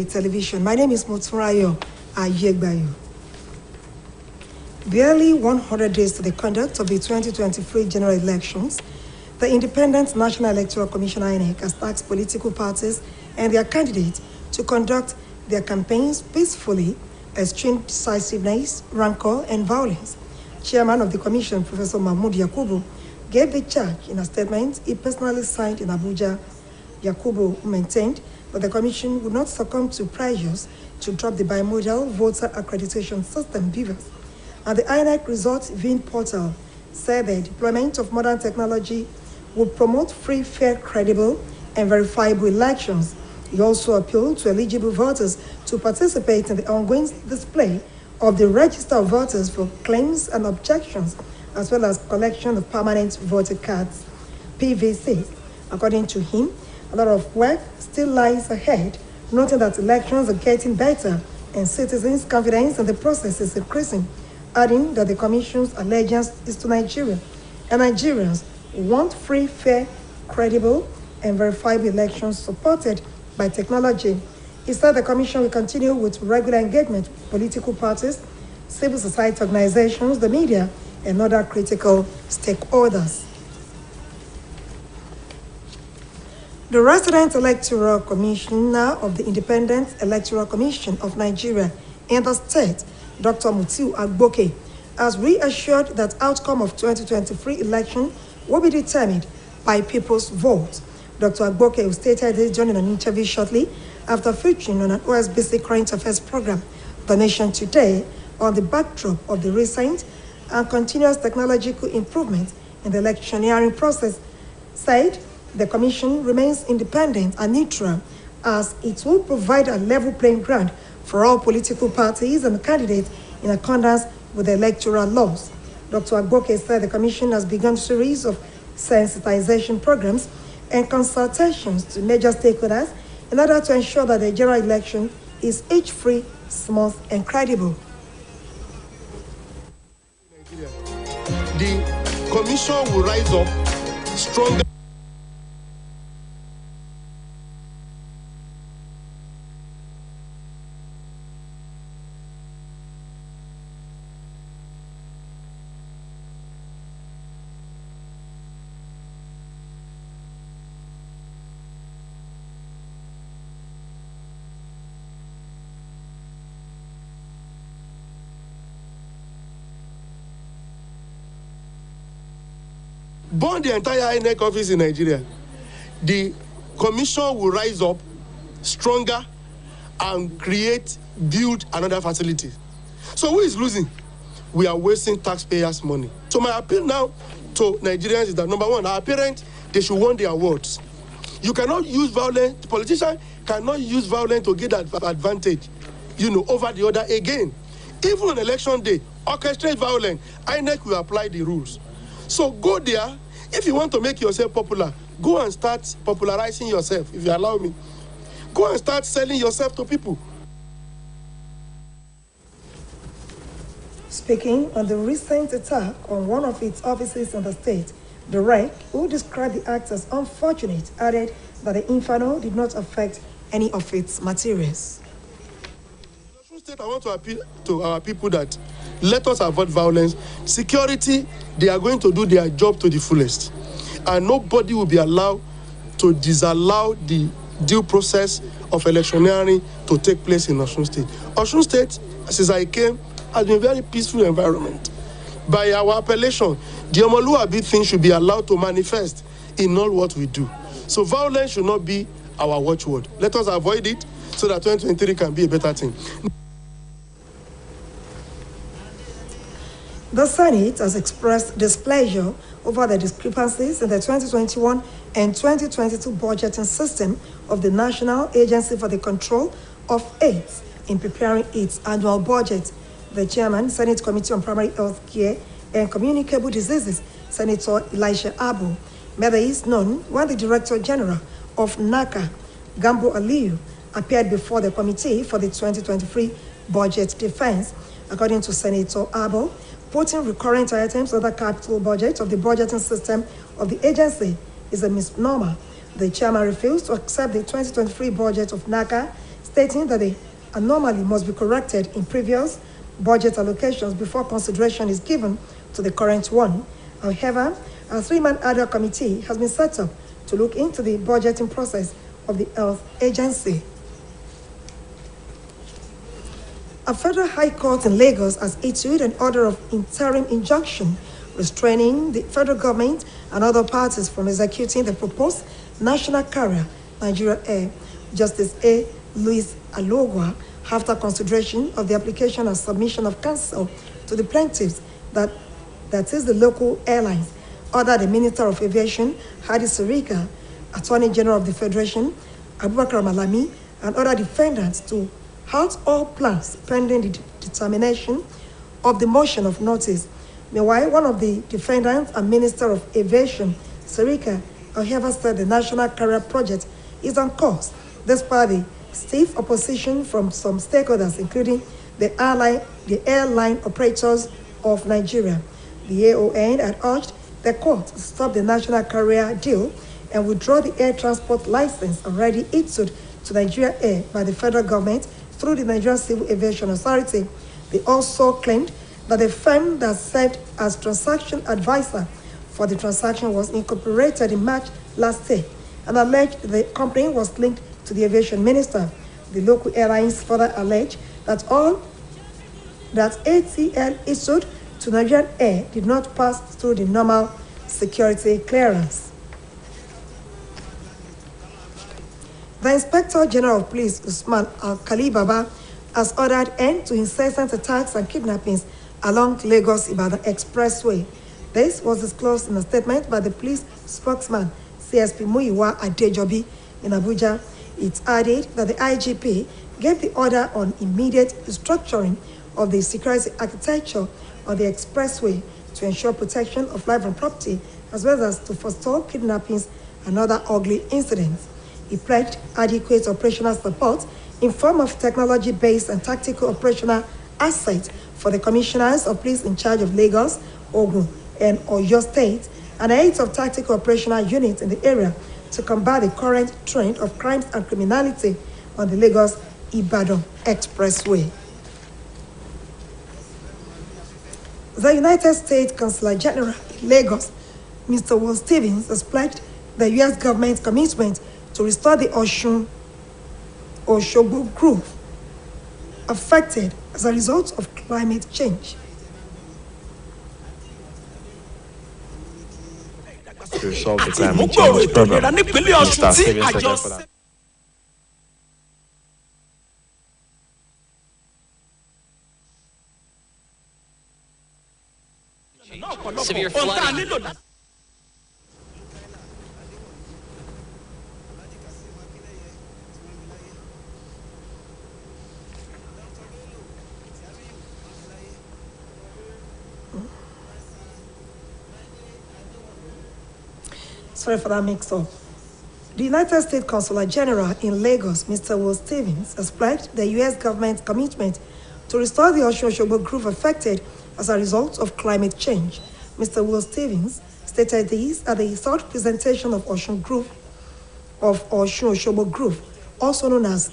Television. My name is Moturayo Ayegbayo. Barely 100 days to the conduct of the 2023 general elections, the Independent National Electoral Commission (INEC) has tasked political parties and their candidates to conduct their campaigns peacefully, eschewing decisiveness, rancor, and violence. Chairman of the Commission, Professor Mahmoud Yakubu, gave the charge in a statement he personally signed in Abuja. Yakubu maintained that the Commission would not succumb to pressures to drop the bimodal voter accreditation system (BVAS), and the INEC Result VIN portal said the deployment of modern technology would promote free, fair, credible, and verifiable elections. He also appealed to eligible voters to participate in the ongoing display of the register of voters for claims and objections, as well as collection of permanent voter cards, PVC. According to him, a lot of work still lies ahead, noting that elections are getting better and citizens' confidence in the process is increasing, adding that the Commission's allegiance is to Nigeria, and Nigerians want free, fair, credible, and verifiable elections supported by technology. He said the Commission will continue with regular engagement with political parties, civil society organizations, the media, and other critical stakeholders. The Resident Electoral Commissioner of the Independent Electoral Commission of Nigeria in the state, Dr. Mutiu Agboke, has reassured that outcome of 2023 election will be determined by people's vote. Dr. Agboke stated this during an interview shortly after featuring on an Osbc current affairs program, The Nation Today, on the backdrop of the recent and continuous technological improvement in the electioneering process. Said the Commission remains independent and neutral, as it will provide a level playing ground for all political parties and candidates in accordance with the electoral laws. Dr. Agboke said the Commission has begun a series of sensitization programs and consultations to major stakeholders in order to ensure that the general election is age-free, smooth, and credible. The Commission will rise up stronger. Burn the entire INEC office in Nigeria. The Commission will rise up stronger and build another facility. So who is losing? We are wasting taxpayers' money. So my appeal now to Nigerians is that, number one, our parents, they should want their words. You cannot use violence, the politician cannot use violence to get that advantage, over the other again. Even on election day, orchestrate violence, INEC will apply the rules. So go there. If you want to make yourself popular, go and start popularizing yourself, if you allow me. Go and start selling yourself to people. Speaking on the recent attack on one of its offices in the state, the REC, who described the act as unfortunate, added that the inferno did not affect any of its materials. State, I want to appeal to our people that let us avoid violence. Security, they are going to do their job to the fullest. And nobody will be allowed to disallow the due process of electioneering to take place in Osun State. Osun State, since I came, has been a very peaceful environment. By our appellation, the Omoluabi thing should be allowed to manifest in all what we do. So violence should not be our watchword. Let us avoid it so that 2023 can be a better thing. The Senate has expressed displeasure over the discrepancies in the 2021 and 2022 budgeting system of the National Agency for the Control of AIDS in preparing its annual budget. The chairman, Senate Committee on Primary Health Care and Communicable Diseases, Senator Elisha Abu, made this known when the Director General of NACA, Gambo Aliyu, appeared before the committee for the 2023 budget defense. According to Senator Abu, putting recurrent items on the capital budget of the budgeting system of the agency is a misnomer. The chairman refused to accept the 2023 budget of NACA, stating that the anomaly must be corrected in previous budget allocations before consideration is given to the current one. However, a three-man ad hoc committee has been set up to look into the budgeting process of the health agency. A federal high court in Lagos has issued an order of interim injunction restraining the federal government and other parties from executing the proposed national carrier, Nigeria Air. Justice A. Louis Alogwa, after consideration of the application and submission of counsel to the plaintiffs, that is the local airlines, ordered the Minister of Aviation, Hadi Sirika, Attorney General of the Federation, Abubakar Malami, and other defendants to halt all plans pending the determination of the motion of notice. Meanwhile, one of the defendants and Minister of Aviation, Sirika, however, said the National Carrier Project is on course, despite the stiff opposition from some stakeholders, including the airline operators of Nigeria. The AON had urged the court to stop the National Carrier deal and withdraw the air transport license already issued to Nigeria Air by the federal government through the Nigerian Civil Aviation Authority. They also claimed that the firm that served as transaction advisor for the transaction was incorporated in March last year and alleged the company was linked to the aviation minister. The local airlines further alleged that all that ATL issued to Nigerian Air did not pass through the normal security clearance. The Inspector General of Police, Usman Al-Khali Baba, has ordered end to incessant attacks and kidnappings along Lagos-Ibadan Expressway. This was disclosed in a statement by the police spokesman, CSP Muyiwa Adejobi, in Abuja. It added that the IGP gave the order on immediate restructuring of the security architecture on the expressway to ensure protection of life and property, as well as to forestall kidnappings and other ugly incidents. He pledged adequate operational support in form of technology-based and tactical operational assets for the commissioners of police in charge of Lagos, Ogun, and Oyo State, and 8 of tactical operational units in the area to combat the current trend of crimes and criminality on the Lagos-Ibadan Expressway. The United States Consular General in Lagos, Mr. Will Stevens, has pledged the U.S. government's commitment to restore the Osogbo Grove affected as a result of climate change. To solve the climate change problem, Mr. Stevens said that. Severe flooding. Sorry for that mix-up. The United States Consular General in Lagos, Mr. Will Stevens, has pledged the U.S. government's commitment to restore the Osogbo Grove affected as a result of climate change. Mr. Will Stevens stated this at the third presentation of Osogbo Grove, also known as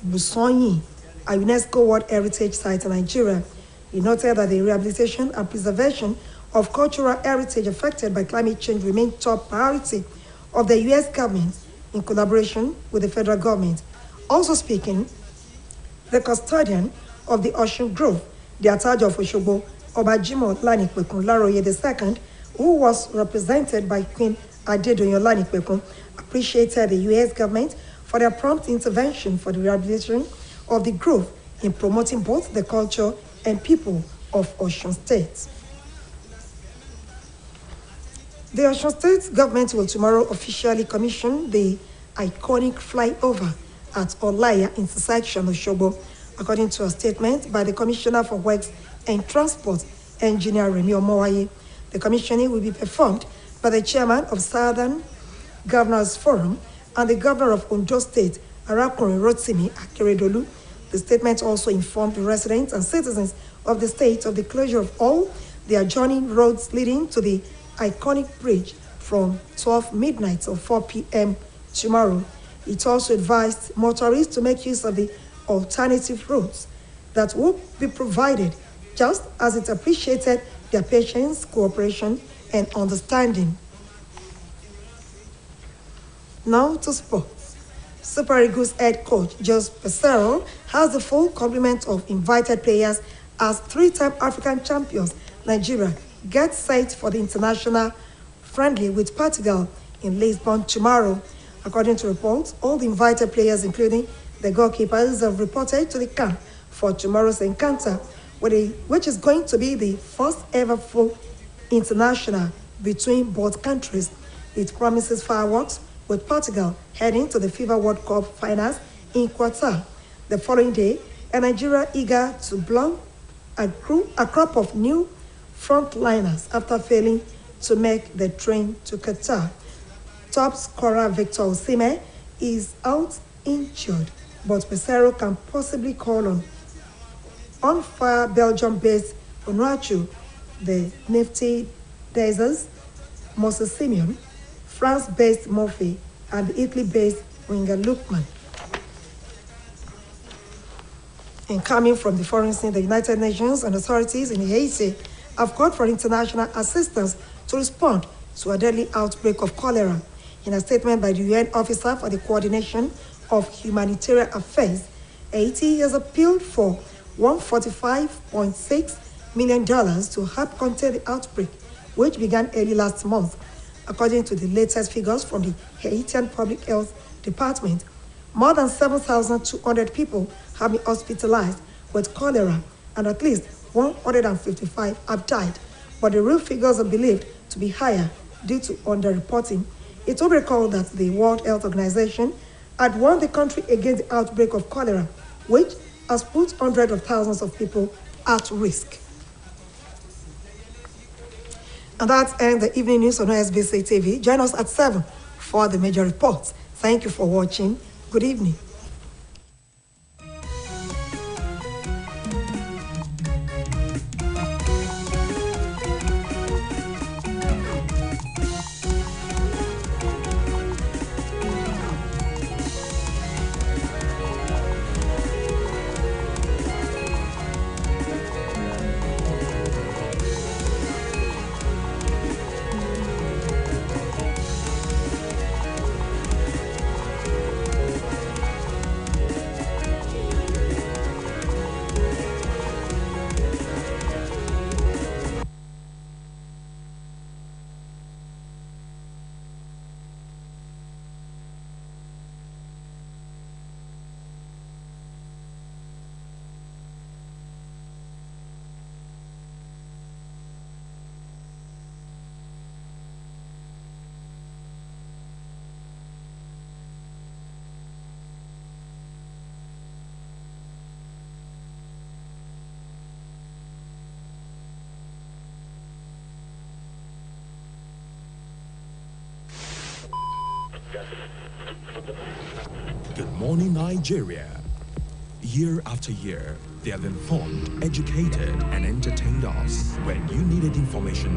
Busonyi, a UNESCO World Heritage Site in Nigeria. He noted that the rehabilitation and preservation of cultural heritage affected by climate change remain top priority of the U.S. government in collaboration with the federal government. Also speaking, the custodian of the Osun Grove, the Atajo of Osogbo, Obajimo Lanikpekun Laroye II, who was represented by Queen Adedoyin Lanikpekun, appreciated the U.S. government for their prompt intervention for the rehabilitation of the grove in promoting both the culture and people of Osun State. The Osun State government will tomorrow officially commission the iconic flyover at Olaya intersection of Osogbo, according to a statement by the Commissioner for Works and Transport, Engineer Remi Omowaye. The commissioning will be performed by the chairman of Southern Governors Forum and the governor of Ondo State, Arakunrin Rotimi Akeredolu. The statement also informed the residents and citizens of the state of the closure of all the adjoining roads leading to the iconic bridge from 12 midnight till 4 p.m. tomorrow. It also advised motorists to make use of the alternative routes that will be provided, just as it appreciated their patience, cooperation, and understanding. Now to sports. Super Eagles head coach Jose Peseiro has the full complement of invited players as three-time African champions Nigeria get set for the international friendly with Portugal in Lisbon tomorrow. According to reports, all the invited players, including the goalkeepers, have reported to the camp for tomorrow's encounter, which is going to be the first ever full international between both countries. It promises fireworks, with Portugal heading to the FIFA World Cup finals in Qatar. The following day, Nigeria eager to blow a crop of new frontliners after failing to make the train to Qatar. Top scorer Victor Osimhen is out injured, but Peseiro can possibly call on fire Belgium-based Onuachu, the nifty Dazers, Moses Simeon, France-based Murphy, and the Italy-based winger Lookman. And coming from the foreign scene, the United Nations and authorities in Haiti have called for international assistance to respond to a deadly outbreak of cholera. In a statement by the UN Officer for the Coordination of Humanitarian Affairs, Haiti has appealed for $145.6 million to help contain the outbreak, which began early last month. According to the latest figures from the Haitian Public Health Department, more than 7,200 people have been hospitalized with cholera, and at least 155 have died. But the real figures are believed to be higher due to underreporting. It will be recalled that the World Health Organization had warned the country against the outbreak of cholera, which has put hundreds of thousands of people at risk. And that ends the evening news on Osbc TV. Join us at 7 for the major reports. Thank you for watching. Good evening. Good morning, Nigeria. Year after year, they have informed, educated, and entertained us. When you needed information